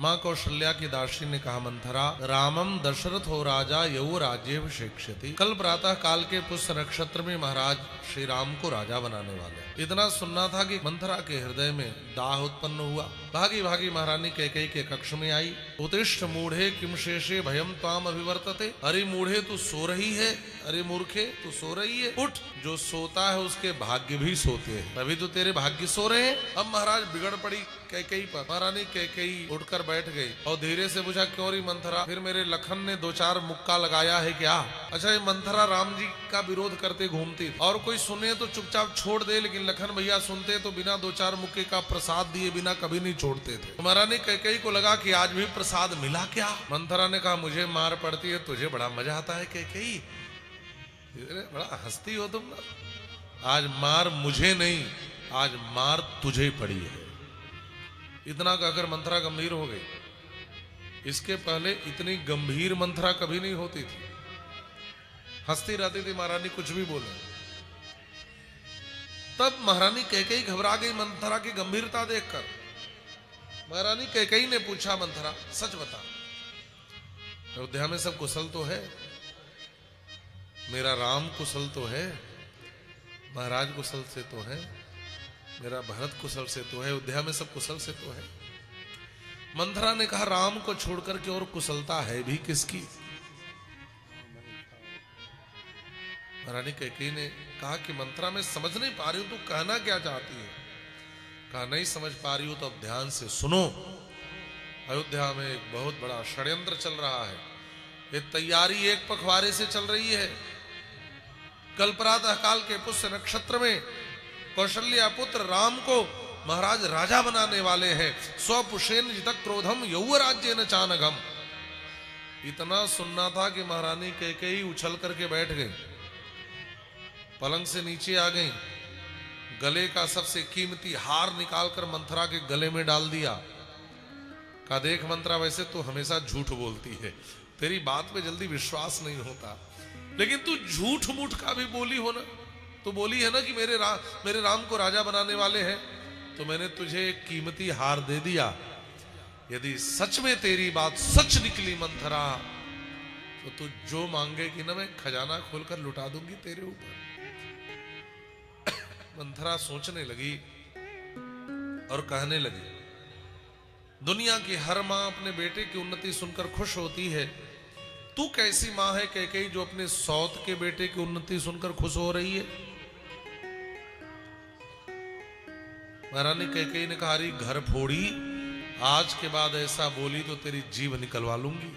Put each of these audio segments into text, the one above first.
माँ कौशल्या की दासी ने कहा, मंथरा, रामम दशरथ हो राजा यऊ राज्यभिषेक्ष्यति। कल प्रातः काल के पुष्य नक्षत्र में महाराज श्री राम को राजा बनाने वाले। इतना सुनना था कि मंथरा के हृदय में दाह उत्पन्न हुआ। भागी भागी महारानी कैकेयी के कक्ष में आई। उत्तिष्ठ मूढ़े किम शेषे भयम त्वाम अभिवर्तते। अरे मूढ़े तू सो रही है, अरे मूर्खे तू सो रही है, उठ। जो सोता है उसके भाग्य भी सोते हैं, तभी तो तेरे भाग्य सो रहे हैं। अब महाराज बिगड़ पड़ी कैकेयी पर। महारानी कैकेयी उठकर बैठ गई और धीरे से पूछा, क्यों री मंथरा, फिर मेरे लखन ने दो चार मुक्का लगाया है क्या? अच्छा, ये मंथरा राम जी का विरोध करते घूमती और कोई सुने तो चुपचाप छोड़ दे, लेकिन लखन भैया सुनते तो बिना दो चार मुक्के का प्रसाद दिए बिना कभी नहीं छोड़ते थे। महारानी कैकेयी को लगा कि आज भी प्रसाद मिला क्या? मंथरा ने कहा, मुझे मार पड़ती है, तुझे बड़ा मजा आता है कैकेयी, बड़ा हंसती हो तुम ना। आज मार मुझे नहीं, आज मार तुझे पड़ी है। इतना कहकर मंथरा गंभीर हो गई। इसके पहले इतनी गंभीर मंथरा कभी नहीं होती थी। हंसती रहती थी महारानी, कुछ भी बोले। तब महारानी कैकेयी घबरा गई मंथरा की गंभीरता देखकर। महारानी कैकेयी ने पूछा, मंथरा सच बता, अयोध्या में सब कुशल तो है? मेरा राम कुशल तो है, महाराज कुशल से तो है, मेरा भरत कुशल से तो है, अयोध्या में सब कुशल से तो है। मंथरा ने कहा, राम को छोड़कर के और कुशलता है भी किसकी? महारानी कैकेयी ने कहा कि मंथरा, मैं समझ नहीं पा रही हूं तू कहना क्या चाहती है। कहा, नहीं समझ पा रही हूं तो अब ध्यान से सुनो। अयोध्या में एक बहुत बड़ा षड्यंत्र चल रहा है। ये तैयारी एक पखवाड़े से चल रही है। कल प्रातः काल के पुष्य नक्षत्र में कौशल्या पुत्र राम को महाराज राजा बनाने वाले हैं। स्वपुषेन जित क्रोधम यौ राज्य न चानघम। इतना सुनना था कि महारानी कैकेयी उछल करके बैठ गई, पलंग से नीचे आ गई, गले का सबसे कीमती हार निकालकर मंथरा के गले में डाल दिया। कहा, देख मंथरा, वैसे तू हमेशा झूठ बोलती है, तेरी बात पे जल्दी विश्वास नहीं होता, लेकिन तू झूठ मूठ का भी बोली हो ना। तू बोली है ना कि मेरे राम को राजा बनाने वाले हैं, तो मैंने तुझे एक कीमती हार दे दिया। यदि सच में तेरी बात सच निकली मंथरा, तो तू जो मांगेगी ना, मैं खजाना खोलकर लुटा दूंगी तेरे ऊपर। मंथरा सोचने लगी और कहने लगी, दुनिया की हर मां अपने बेटे की उन्नति सुनकर खुश होती है। तू कैसी मां है कैकेयी जो अपने सौत के बेटे की उन्नति सुनकर खुश हो रही है? महारानी कैकेयी ने कहा, अरे घर फोड़ी, आज के बाद ऐसा बोली तो तेरी जीभ निकलवा लूंगी।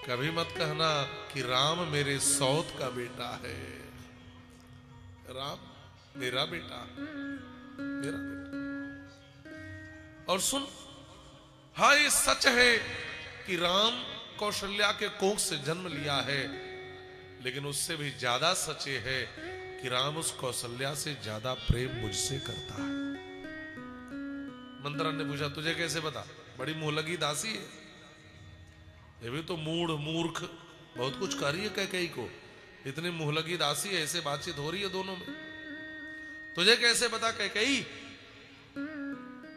कभी मत कहना कि राम मेरे सौत का बेटा है। राम मेरा बेटा, मेरा बेटा। और सुन, हाँ ये सच है कि राम कौशल्या के कोख से जन्म लिया है, लेकिन उससे भी ज्यादा सच ये है कि राम उस कौशल्या से ज्यादा प्रेम मुझसे करता है। मंथरा ने पूछा, तुझे कैसे पता? बड़ी मुंहलगी दासी है, ये भी तो मूढ़ मूर्ख बहुत कुछ कर रही है कैकेयी को। इतनी मुंहलगी दासी है, ऐसे बातचीत हो रही है दोनों में। तुझे कैसे पता कैकेयी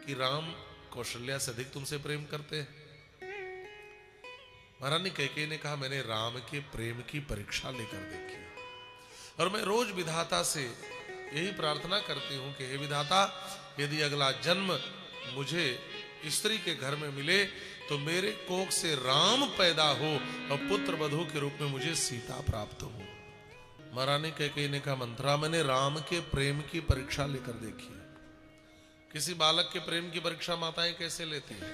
कि राम कौशल्या से अधिक तुमसे प्रेम करते हैं? महारानी कैकेयी ने कहा, मैंने राम के प्रेम की परीक्षा लेकर देखी और मैं रोज विधाता से यही प्रार्थना करती हूं कि हे विधाता, यदि अगला जन्म मुझे स्त्री के घर में मिले तो मेरे कोख से राम पैदा हो और पुत्र वधू के रूप में मुझे सीता प्राप्त हो। महारानी कैकेयी ने कहा, मंथरा, मैंने राम के प्रेम की परीक्षा लेकर देखी है। किसी बालक के प्रेम की परीक्षा माताएं कैसे लेती हैं?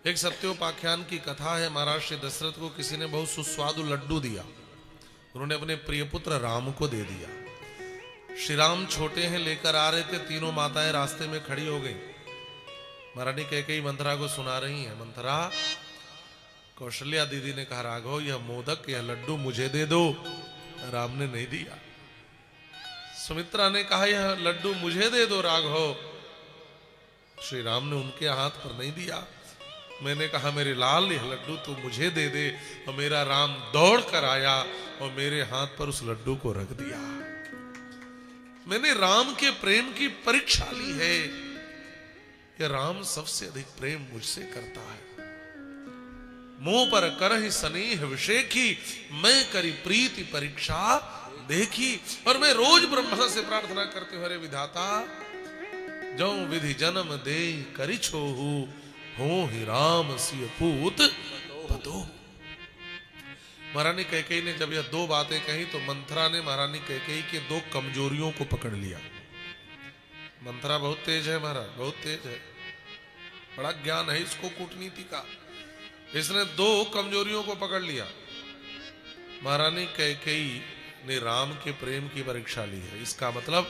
एक सत्योपाख्यान की कथा है। महाराज श्री दशरथ को किसी ने बहुत सुस्वादु लड्डू दिया, उन्होंने अपने प्रिय पुत्र राम को दे दिया। श्री राम छोटे हैं, लेकर आ रहे थे, तीनों माताएं रास्ते में खड़ी हो गई। महारानी कैकेयी मंथरा को सुना रही है, मंथरा, कौशल्या दीदी ने कहा, राघव यह मोदक यह लड्डू मुझे दे दो। राम ने नहीं दिया। सुमित्रा ने कहा, यह लड्डू मुझे दे दो राघव। श्री राम ने उनके हाथ पर नहीं दिया। मैंने कहा, मेरे लाल यह लड्डू तू मुझे दे दे, और मेरा राम दौड़ कर आया और मेरे हाथ पर उस लड्डू को रख दिया। मैंने राम के प्रेम की परीक्षा ली है। कि राम सबसे अधिक प्रेम मुझसे करता है। मुंह पर करहि स्नेह विषेखी, मैं करी प्रीति परीक्षा देखी। और मैं रोज ब्रह्मा से प्रार्थना करती हूँ, अरे विधाता जो विधि जन्म दे करी छोहू, हो ही राम सिय पूत बतो। महारानी कैकेयी ने जब यह दो बातें कही तो मंथरा ने महारानी कैकेयी के दो कमजोरियों को पकड़ लिया। मंथरा बहुत तेज है महाराज, बहुत तेज है, बड़ा ज्ञान है इसको कूटनीति का। इसने दो कमजोरियों को पकड़ लिया। महारानी कैकेयी ने राम के प्रेम की परीक्षा ली है। इसका मतलब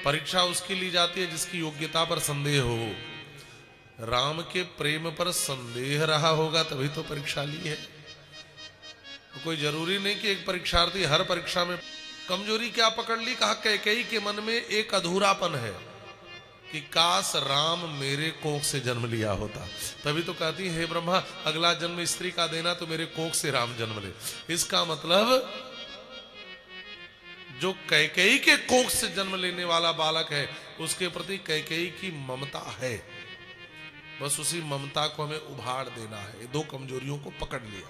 परीक्षा उसकी ली जाती है जिसकी योग्यता पर संदेह हो। राम के प्रेम पर संदेह रहा होगा तभी तो परीक्षा ली है। तो कोई जरूरी नहीं कि एक परीक्षार्थी हर परीक्षा में। कमजोरी क्या पकड़ ली? कहा कैकेयी के मन में एक अधूरापन है कि काश राम मेरे कोख से जन्म लिया होता। तभी तो कहती है, हे ब्रह्मा अगला जन्म स्त्री का देना तो मेरे कोख से राम जन्म ले। इसका मतलब जो कैकेयी के कोख से जन्म लेने वाला बालक है उसके प्रति कैकेयी की ममता है, बस उसी ममता को हमें उभार देना है। ये दो कमजोरियों को पकड़ लिया।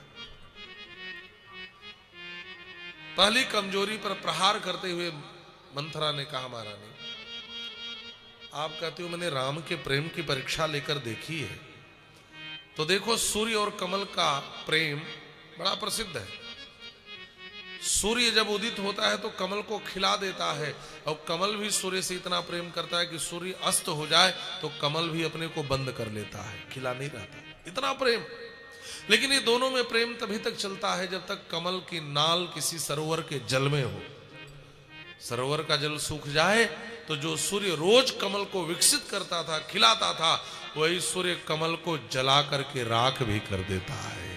पहली कमजोरी पर प्रहार करते हुए मंथरा ने कहा, महारानी आप कहते हो मैंने राम के प्रेम की परीक्षा लेकर देखी है, तो देखो सूर्य और कमल का प्रेम बड़ा प्रसिद्ध है। सूर्य जब उदित होता है तो कमल को खिला देता है, और कमल भी सूर्य से इतना प्रेम करता है कि सूर्य अस्त हो जाए तो कमल भी अपने को बंद कर लेता है, खिला नहीं रहता, इतना प्रेम। लेकिन ये दोनों में प्रेम तभी तक चलता है जब तक कमल की नाल किसी सरोवर के जल में हो। सरोवर का जल सूख जाए तो जो सूर्य रोज कमल को विकसित करता था, खिलाता था, वही सूर्य कमल को जला करके राख भी कर देता है।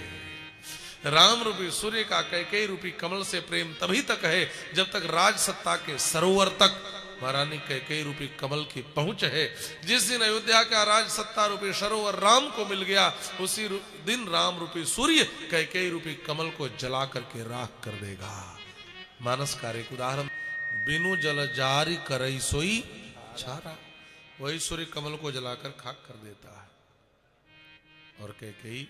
राम रूपी सूर्य का कैकेयी रूपी कमल से प्रेम तभी तक है जब तक राज सत्ता के सरोवर तक महारानी कैकेयी रूपी कमल की पहुंच है। जिस दिन अयोध्या का राज सत्ता रूपी सरोवर राम को मिल गया, उसी दिन राम रूपी सूर्य कैकेयी रूपी कमल को जला करके राख कर देगा। मानस का एक उदाहरण, बिनु जल जारी करई सोई छारा, वही सूर्य कमल को जलाकर खाक कर देता है। और कैकेयी,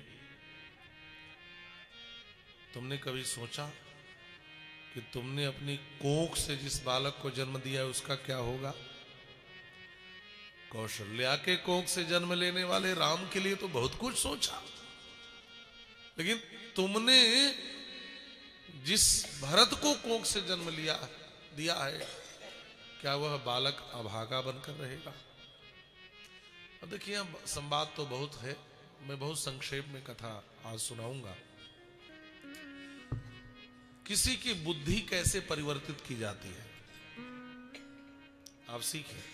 तुमने कभी सोचा कि तुमने अपनी कोख से जिस बालक को जन्म दिया है उसका क्या होगा? कौशल्या के कोख से जन्म लेने वाले राम के लिए तो बहुत कुछ सोचा, लेकिन तुमने जिस भरत को कोख से जन्म दिया है, क्या वह बालक अभागा बनकर रहेगा? अब देखिए, संवाद तो बहुत है, मैं बहुत संक्षेप में कथा आज सुनाऊंगा। किसी की बुद्धि कैसे परिवर्तित की जाती है आप सीखें।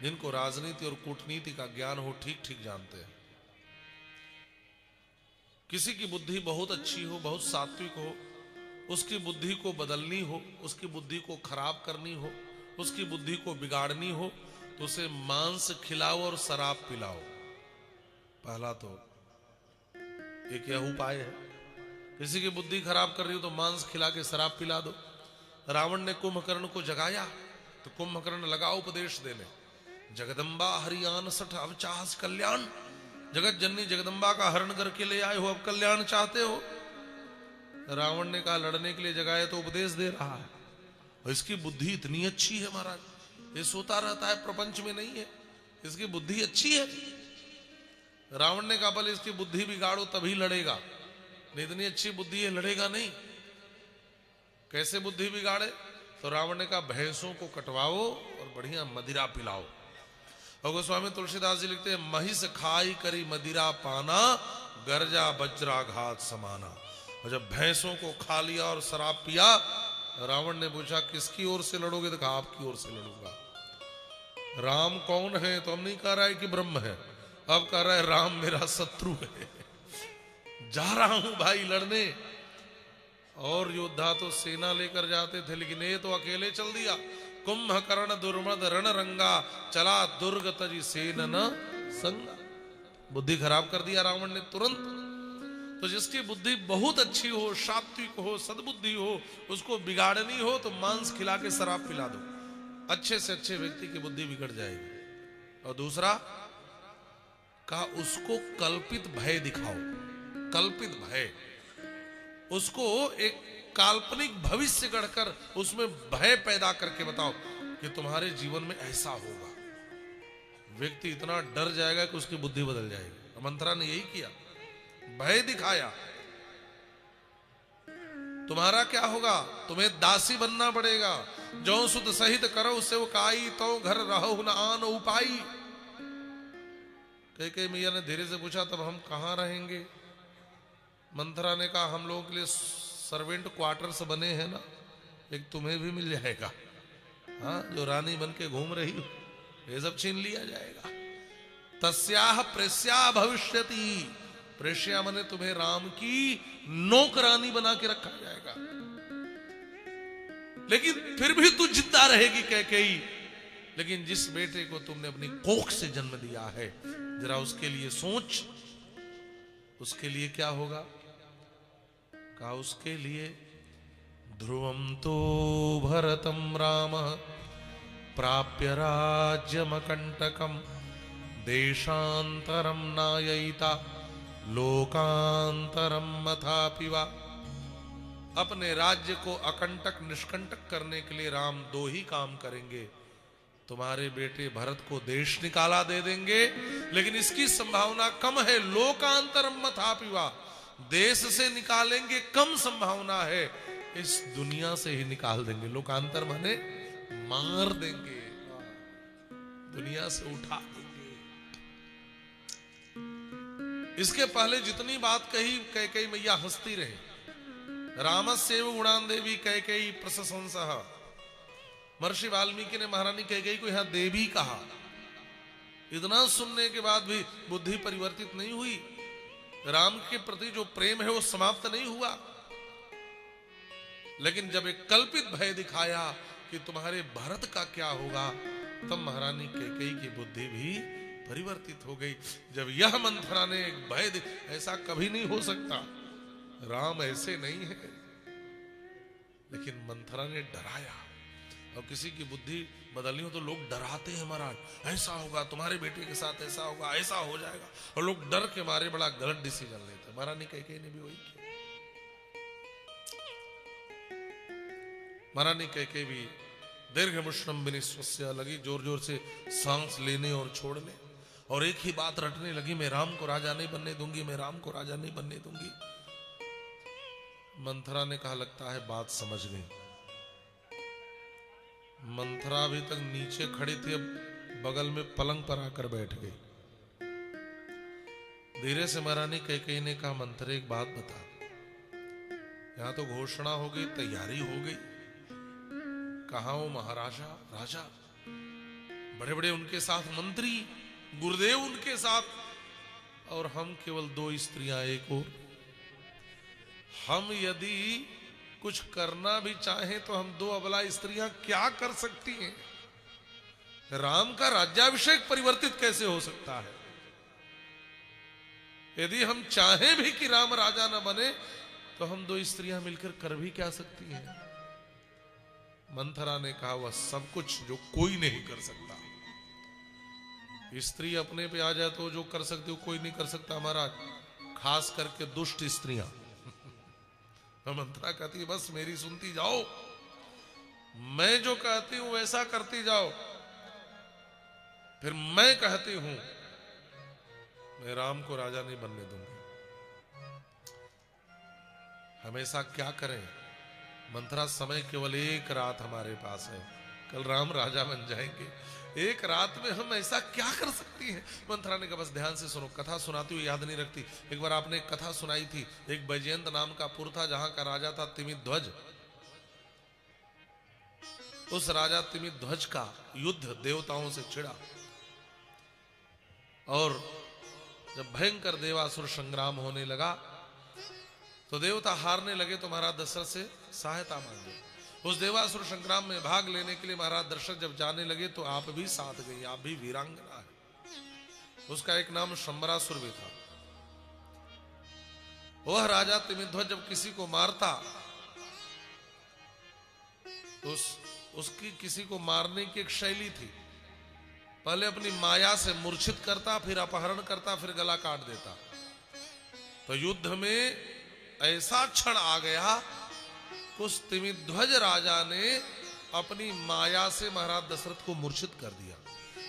जिनको राजनीति और कूटनीति का ज्ञान हो ठीक ठीक जानते हैं। किसी की बुद्धि बहुत अच्छी हो, बहुत सात्विक हो, उसकी बुद्धि को बदलनी हो, उसकी बुद्धि को खराब करनी हो, उसकी बुद्धि को बिगाड़नी हो, तो उसे मांस खिलाओ और शराब पिलाओ। पहला तो एक यह उपाय है। किसी की बुद्धि खराब कर रही हो तो मांस खिला के शराब पिला दो। रावण ने कुंभकर्ण को जगाया तो कुंभकर्ण लगा उपदेश देने, जगदम्बा हरियान सठ अब चाहस कल्याण, जगत जननी जगदम्बा का हरण करके ले आए हो, अब कल्याण चाहते हो। रावण ने कहा लड़ने के लिए जगाया तो उपदेश दे रहा है, और इसकी बुद्धि इतनी अच्छी है महाराज, ये सोता रहता है प्रपंच में नहीं है, इसकी बुद्धि अच्छी है। रावण ने कहा भले इसकी बुद्धि बिगाड़ो तभी लड़ेगा, नहीं इतनी अच्छी बुद्धि है लड़ेगा नहीं। कैसे बुद्धि बिगाड़े? तो रावण ने कहा भैंसों को कटवाओ और बढ़िया मदिरा पिलाओ। और गोस्वामी तुलसीदास जी लिखते हैं, महिष खाई करी मदिरा पाना, गर्जा वज्राघात समाना। और जब भैंसों को खा लिया और शराब पिया, रावण ने पूछा किसकी ओर से लड़ोगे? तो कहा आपकी ओर से लड़ूंगा। राम कौन है? तो हम नहीं कह रहा है कि ब्रह्म है, अब कह रहा है राम मेरा शत्रु है, जा रहा हूं भाई लड़ने। और योद्धा तो सेना लेकर जाते थे, लेकिन ये तो अकेले चल दिया। कुंभकर्ण दुर्मद रण रंगा, चला दुर्ग तजी सेन न संगा। बुद्धि खराब कर दिया रावण ने तुरंत। तो जिसकी बुद्धि बहुत अच्छी हो, सात्विक हो, सद्बुद्धि हो, उसको बिगाड़नी हो तो मांस खिला के शराब पिला दो, अच्छे से अच्छे व्यक्ति की बुद्धि बिगड़ जाएगी। और दूसरा कहा उसको कल्पित भय दिखाओ, कल्पित भय, उसको एक काल्पनिक भविष्य गढ़कर उसमें भय पैदा करके बताओ कि तुम्हारे जीवन में ऐसा होगा। व्यक्ति इतना डर जाएगा कि उसकी बुद्धि बदल जाएगी। मंथरा ने यही किया, भय दिखाया। तुम्हारा क्या होगा, तुम्हें दासी बनना पड़ेगा। जो सुत सहित करो सेवकाई, तो घर रहो न आन उपाई। कई मैया ने धीरे से पूछा, तब हम कहां रहेंगे? मंथरा ने कहा, हम लोगों के लिए सर्वेंट क्वार्टर्स बने हैं ना, एक तुम्हें भी मिल जाएगा। हाँ, जो रानी बन के घूम रही हो, ये सब छीन लिया जाएगा। तस्याह प्रेस्या भविष्यति, प्रेष्या मने तुम्हें राम की नौकरानी बना के रखा जाएगा। लेकिन फिर भी तू जिंदा रहेगी कैकेयी। लेकिन जिस बेटे को तुमने अपनी कोख से जन्म दिया है, जरा उसके लिए सोच, उसके लिए क्या होगा? कहा उसके लिए ध्रुवम तो भरतम राम प्राप्य राज्यमकंटकम देशांतरम नाययिता लोकांतरम मथापि वा। अपने राज्य को अकंटक निष्कंटक करने के लिए राम दो ही काम करेंगे। तुम्हारे बेटे भरत को देश निकाला दे देंगे, लेकिन इसकी संभावना कम है। लोकांतरम मथापि वा, देश से निकालेंगे कम संभावना है, इस दुनिया से ही निकाल देंगे। लोकांतर माने मार देंगे, दुनिया से उठा देंगे। इसके पहले जितनी बात कही कैकेयी मैया हंसती रहे। रामस्यैव गुणान देवी कैकेयी प्रशंसः। महर्षि वाल्मीकि ने महारानी कैकेयी को यहां देवी कहा। इतना सुनने के बाद भी बुद्धि परिवर्तित नहीं हुई। राम के प्रति जो प्रेम है वो समाप्त नहीं हुआ। लेकिन जब एक कल्पित भय दिखाया कि तुम्हारे भरत का क्या होगा, तब महारानी कैकेयी की बुद्धि भी परिवर्तित हो गई। जब यह मंथरा ने एक भय, ऐसा कभी नहीं हो सकता, राम ऐसे नहीं है, लेकिन मंथरा ने डराया। और किसी की बुद्धि बदलनी हो तो लोग डराते हैं, महाराज ऐसा होगा, तुम्हारे बेटे के साथ ऐसा होगा, ऐसा हो जाएगा, और लोग डर के मारे बड़ा गलत डिसीजन लेते। महारानी कैकेयी ने भी वही किया। महारानी कैकेयी भी दीर्घमुष्णम विनिश्वस्य लगी, जोर जोर से सांस लेने और छोड़ने, और एक ही बात रटने लगी, मैं राम को राजा नहीं बनने दूंगी, मैं राम को राजा नहीं बनने दूंगी। मंथरा ने कहा, लगता है बात समझ गई। मंथरा अभी तक नीचे खड़ी थी, अब बगल में पलंग पर आकर बैठ गई। धीरे से महारानी कैकेयी ने कहा, मंथरे एक बात बता, यहां तो घोषणा हो गई, तैयारी हो गई, कहां वो महाराजा राजा, बड़े बड़े उनके साथ मंत्री, गुरुदेव उनके साथ, और हम केवल दो स्त्रियां एक और। हम यदि कुछ करना भी चाहें तो हम दो अबला स्त्रियां क्या कर सकती हैं? राम का राज्याभिषेक परिवर्तित कैसे हो सकता है? यदि हम चाहें भी कि राम राजा न बने, तो हम दो स्त्रियां मिलकर कर भी क्या सकती हैं? मंथरा ने कहा, वह सब कुछ जो कोई नहीं कर सकता। स्त्री अपने पे आ जाए तो जो कर सकती हो कोई नहीं कर सकता महाराज, खास करके दुष्ट स्त्रियां। मंथरा कहती है, बस मेरी सुनती जाओ, मैं जो कहती हूं वैसा करती जाओ, फिर मैं कहती हूं मैं राम को राजा नहीं बनने दूंगी। हमेशा क्या करें मंथरा, समय केवल एक रात हमारे पास है, कल राम राजा बन जाएंगे। एक रात में हम ऐसा क्या कर सकती हैं? मंथरा ने कहा, बस ध्यान से सुनो, कथा सुनाती हुई याद नहीं रखती। एक बार आपने एक कथा सुनाई थी, एक बैजयंत नाम का पुर था, जहां का राजा था तिमिध्वज। उस राजा तिमिध्वज का युद्ध देवताओं से छिड़ा, और जब भयंकर देवासुर संग्राम होने लगा तो देवता हारने लगे, तो महाराज दशरथ से सहायता मांगी। उस देवासुर संग्राम में भाग लेने के लिए महाराज दशरथ जब जाने लगे तो आप भी साथ गई, आप भी वीरांगना है। उसका एक नाम शंबरासुर भी था। वह राजा तिमिध्वज जब किसी को मारता तो उसकी किसी को मारने की एक शैली थी। पहले अपनी माया से मूर्छित करता, फिर अपहरण करता, फिर गला काट देता। तो युद्ध में ऐसा क्षण आ गया, उस तिमिध्वज राजा ने अपनी माया से महाराज दशरथ को मूर्छित कर दिया।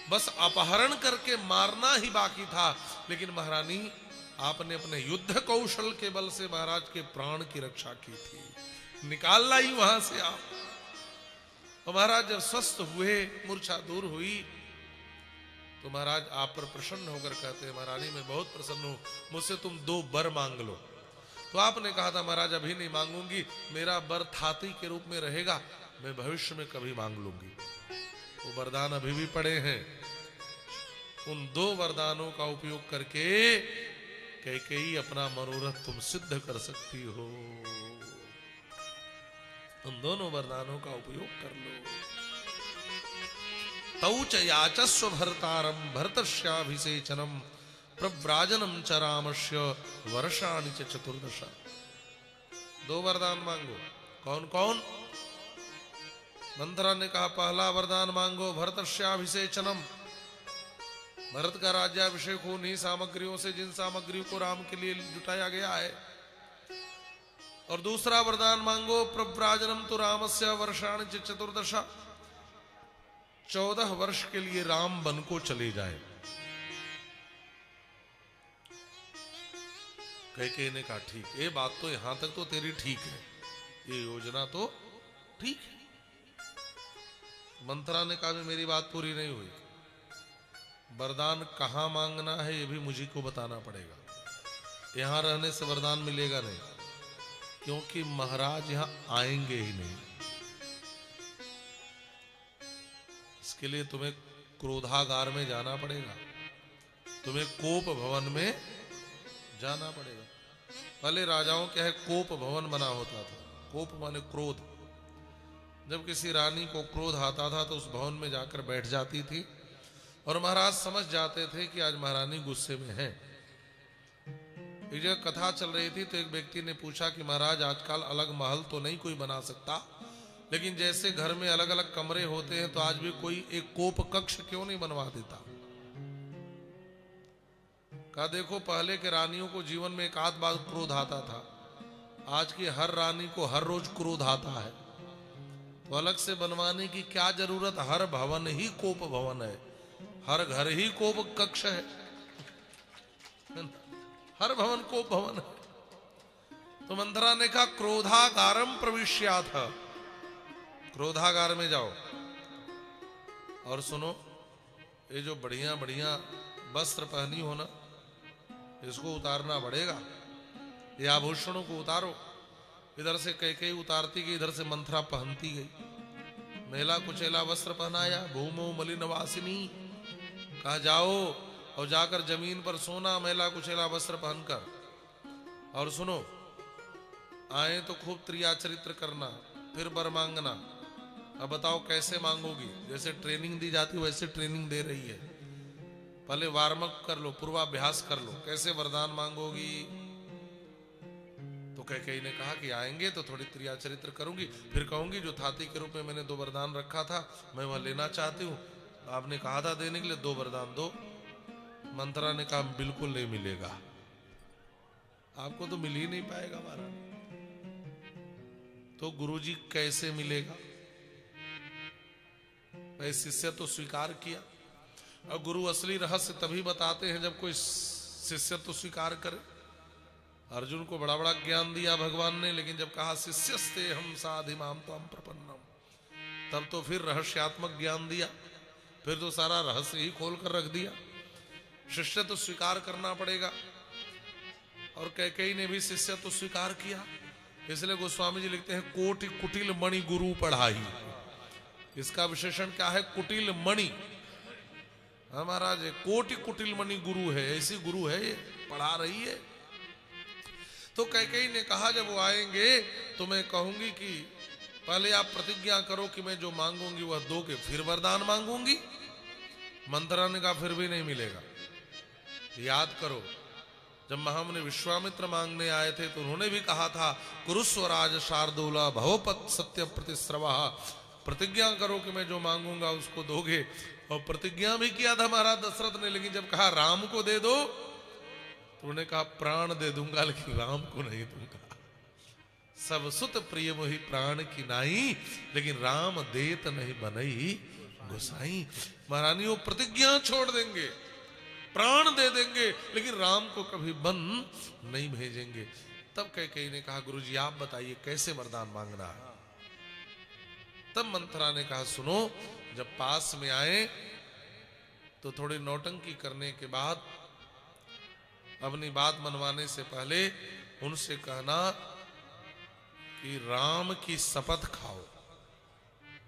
बस अपहरण करके मारना ही बाकी था, लेकिन महारानी आपने अपने युद्ध कौशल के बल से महाराज के प्राण की रक्षा की थी, निकाल लाई वहां से आप। तो महाराज जब स्वस्थ हुए, मूर्छा दूर हुई, तो महाराज आप पर प्रसन्न होकर कहते हैं, महारानी मैं बहुत प्रसन्न हूं, मुझसे तुम 2 वर मांग लो। तो आपने कहा था महाराज अभी नहीं मांगूंगी, मेरा वर थाती के रूप में रहेगा, मैं भविष्य में कभी मांग लूंगी। वो वरदान अभी भी पड़े हैं। उन 2 वरदानों का उपयोग करके कैकेयी अपना मनोरथ तुम सिद्ध कर सकती हो। उन दोनों वरदानों का उपयोग कर लो। तौ च याचस्व भर्तारम भरतस्याभिषेचनम प्रव्राजनम च रामस्य वर्षाणि च 14। 2 वरदान मांगो। कौन कौन? मंथरा ने कहा पहला वरदान मांगो भरतस्याभिषेचनम, भरत का राज्याभिषेक हो उन्हीं सामग्रियों से जिन सामग्रियों को राम के लिए जुटाया गया है। और दूसरा वरदान मांगो प्रव्राजनम तो रामस्य वर्षाणि च 14, 14 वर्ष के लिए राम वन को चले जाए। कैकेयी ने कहा ठीक, ये बात तो यहां तक तो तेरी ठीक है, ये योजना तो ठीक है। मंथरा ने कहा मेरी बात पूरी नहीं हुई, वरदान कहां मांगना है ये भी मुझे को बताना पड़ेगा। यहां रहने से वरदान मिलेगा नहीं, क्योंकि महाराज यहां आएंगे ही नहीं। इसके लिए तुम्हें क्रोधागार में जाना पड़ेगा, तुम्हें कोप भवन में जाना पड़ेगा। पहले राजाओं के है कोप भवन बना होता था। कोप माने क्रोध। जब किसी रानी को क्रोध आता था तो उस भवन में जाकर बैठ जाती थी और महाराज समझ जाते थे कि आज महारानी गुस्से में है। एक जगह कथा चल रही थी तो एक व्यक्ति ने पूछा कि महाराज आजकल अलग महल तो नहीं कोई बना सकता, लेकिन जैसे घर में अलग अलग कमरे होते हैं तो आज भी कोई एक कोप कक्ष क्यों नहीं बनवा देता। कहा देखो पहले के रानियों को जीवन में एक आध बार क्रोध आता था, आज की हर रानी को हर रोज क्रोध आता है, तो अलग से बनवाने की क्या जरूरत। हर भवन ही कोप भवन है, हर घर ही कोप कक्ष है, हर भवन कोप भवन है। तो मंथरा ने कहा क्रोधागारम प्रविश्याथ, क्रोधागार में जाओ और सुनो, ये जो बढ़िया बढ़िया वस्त्र पहनी हो ना, इसको उतारना पड़ेगा, ये आभूषणों को उतारो। इधर से कैकेयी उतारती गई, इधर से मंथरा पहनती गई। मेला कुचेला वस्त्र पहनाया, भूमो मलिनवासिनी, कहा जाओ और जाकर जमीन पर सोना मेला कुचेला वस्त्र पहनकर। और सुनो, आए तो खूब त्रिया चरित्र करना, फिर वर मांगना। अब बताओ कैसे मांगोगी? जैसे ट्रेनिंग दी जाती वैसे ट्रेनिंग दे रही है। पहले वार्म अप कर लो, पूर्वाभ्यास कर लो, कैसे वरदान मांगोगी। तो कैकेयी ने कहा कि आएंगे तो थोड़ी त्रिया चरित्र करूंगी, फिर कहूंगी जो थाती के रूप में मैंने 2 वरदान रखा था मैं वह लेना चाहती हूँ, आपने कहा था देने के लिए, 2 वरदान दो। मंथरा ने कहा बिल्कुल नहीं मिलेगा, आपको तो मिल ही नहीं पाएगा महाराज। तो गुरुजी कैसे मिलेगा? भाई शिष्य तो स्वीकार किया, और गुरु असली रहस्य तभी बताते हैं जब कोई शिष्य तो स्वीकार करे। अर्जुन को बड़ा बड़ा ज्ञान दिया भगवान ने, लेकिन जब कहा शिष्यस्ते हम साधिमाम त्वं प्रपन्नम, तब तो फिर रहस्यात्मक ज्ञान दिया, फिर तो सारा रहस्य ही खोल कर रख दिया। शिष्य तो स्वीकार करना पड़ेगा, और कैकेयी ने भी शिष्य तो स्वीकार किया। इसलिए गोस्वामी जी लिखते हैं कोटि कुटिल मणि गुरु पढ़ाई। इसका विशेषण क्या है? कुटिल मणि। महाराज कोटि कुटिल मणि गुरु है, ऐसी गुरु है ये, पढ़ा रही है। तो कैकेयी ने कहा जब वो आएंगे तो मैं कहूंगी कि पहले आप प्रतिज्ञा करो कि मैं जो मांगूंगी वह दोगे, फिर वरदान मांगूंगी। मंथरा ने कहा फिर भी नहीं मिलेगा। याद करो जब महामुनि विश्वामित्र मांगने आए थे तो उन्होंने भी कहा था कुरुस्वराज शार्दूला भवपत सत्य प्रतिस्रवा, प्रतिज्ञा करो कि मैं जो मांगूंगा उसको दोगे। और प्रतिज्ञा भी किया था महाराज दशरथ ने, लेकिन जब कहा राम को दे दो तो उन्होंने कहा प्राण दे दूंगा लेकिन राम को नहीं दूंगा। सब सुत प्रिय मोहि प्राण की नाई, लेकिन राम देत नहीं बनई गोसाई। महारानी वो प्रतिज्ञा छोड़ देंगे, प्राण दे देंगे, लेकिन राम को कभी वन नहीं भेजेंगे। तब कैकेयी ने कहा गुरुजी आप बताइए कैसे वरदान मांगना है। तब मंथरा ने कहा सुनो, जब पास में आए तो थोड़ी नौटंकी करने के बाद अपनी बात मनवाने से पहले उनसे कहना कि राम की शपथ खाओ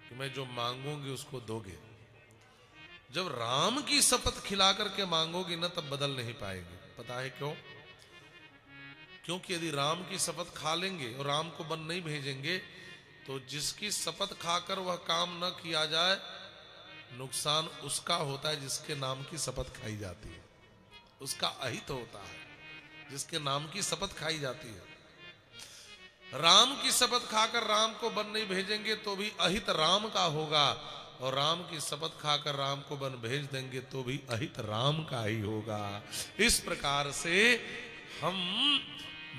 कि मैं जो मांगूंगी उसको दोगे। जब राम की शपथ खिला करके मांगोगी ना तब बदल नहीं पाएंगे। पता है क्यों? क्योंकि यदि राम की शपथ खा लेंगे और राम को वन नहीं भेजेंगे तो जिसकी शपथ खाकर वह काम न किया जाए, नुकसान उसका होता है जिसके नाम की शपथ खाई जाती है, उसका अहित होता है जिसके नाम की शपथ खाई जाती है। राम की शपथ खाकर राम को वन नहीं भेजेंगे तो भी अहित राम का होगा, और राम की शपथ खाकर राम को वन भेज देंगे तो भी अहित राम का ही होगा। इस प्रकार से हम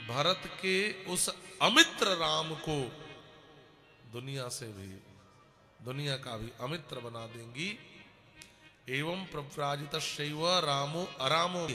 भरत के उस अमित्र राम को दुनिया से भी, दुनिया का भी अमित्र बना देंगी। एवं प्रव्राजित शैव रामो अरामो